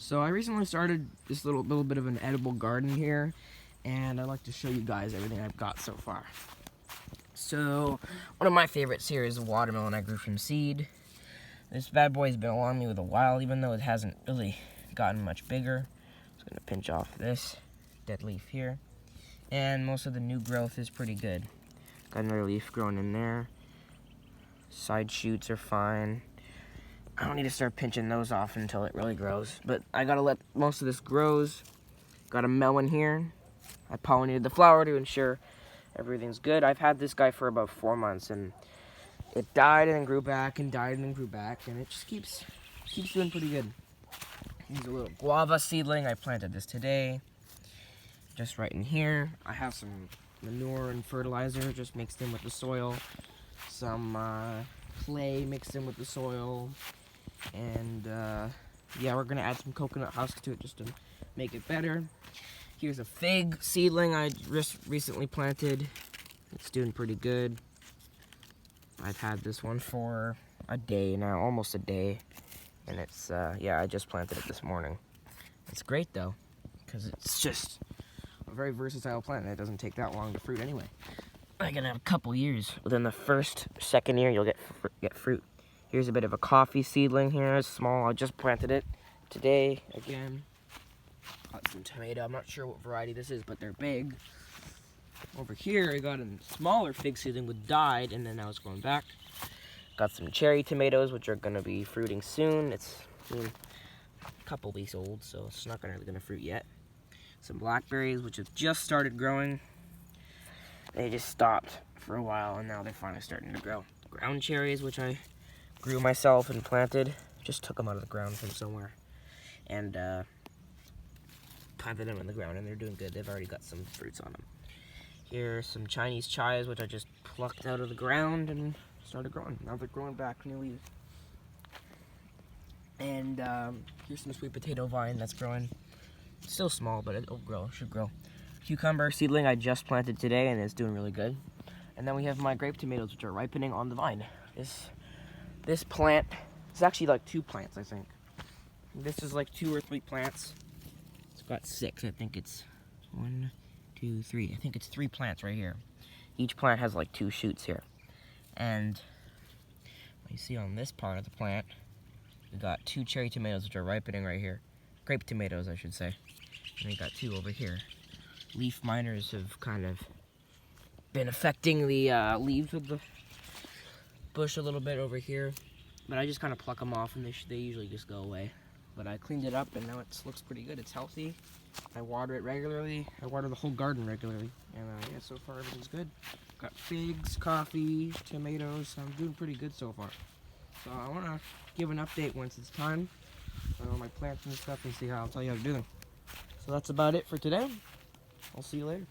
So I recently started this little bit of an edible garden here, and I'd like to show you guys everything I've got so far. So one of my favorites here is a watermelon I grew from seed. This bad boy's been along me with a while, even though it hasn't really gotten much bigger. I'm just gonna pinch off this dead leaf here, and most of the new growth is pretty good. Got another leaf growing in there. Side shoots are fine. I don't need to start pinching those off until it really grows, but I gotta let most of this grows. Got a melon here. I pollinated the flower to ensure everything's good. I've had this guy for about 4 months, and it died and then grew back and died and then grew back, and it just keeps doing pretty good. Here's a little guava seedling. I planted this today, just right in here. I have some manure and fertilizer just mixed in with the soil, some clay mixed in with the soil, and yeah, we're gonna add some coconut husks to it just to make it better. Here's a fig seedling I just recently planted. It's doing pretty good. I've had this one for a day now, almost a day, and it's yeah, I just planted it this morning. It's great though, because it's just a very versatile plant, and it doesn't take that long to fruit anyway. I can have a couple years. Within the second year, you'll get fruit. Here's a bit of a coffee seedling here. It's small. I just planted it today again. Got some tomato. I'm not sure what variety this is, but they're big. Over here, I got a smaller fig seedling which died, and then now it's growing back. Got some cherry tomatoes, which are going to be fruiting soon. It's a couple weeks old, so it's not really going to fruit yet. Some blackberries, which have just started growing. They just stopped for a while, and now they're finally starting to grow. Ground cherries, which I grew myself and planted. Just took them out of the ground from somewhere, and planted them in the ground, and they're doing good. They've already got some fruits on them. Here's some Chinese chives, which I just plucked out of the ground and started growing. Now they're growing back new leaves. And here's some sweet potato vine that's growing. It's still small, but it'll grow, should grow. Cucumber seedling I just planted today, and it's doing really good. And then we have my grape tomatoes, which are ripening on the vine. This plant is actually like 2 plants, I think. This is like 2 or 3 plants. It's got 6. I think it's 1, 2, 3. I think it's 3 plants right here. Each plant has like 2 shoots here. And you see on this part of the plant, we got 2 cherry tomatoes, which are ripening right here. Grape tomatoes, I should say. And we got 2 over here. Leaf miners have kind of been affecting the leaves of the bush a little bit over here, but I just kind of pluck them off, and they usually just go away. But I cleaned it up, and now it looks pretty good. It's healthy. I water it regularly. I water the whole garden regularly, and yeah, so far everything's good. Got figs, coffee, tomatoes. I'm doing pretty good so far. So I want to give an update once it's time on my plants and stuff, and see how I'll tell you how to do them. So that's about it for today. I'll see you later.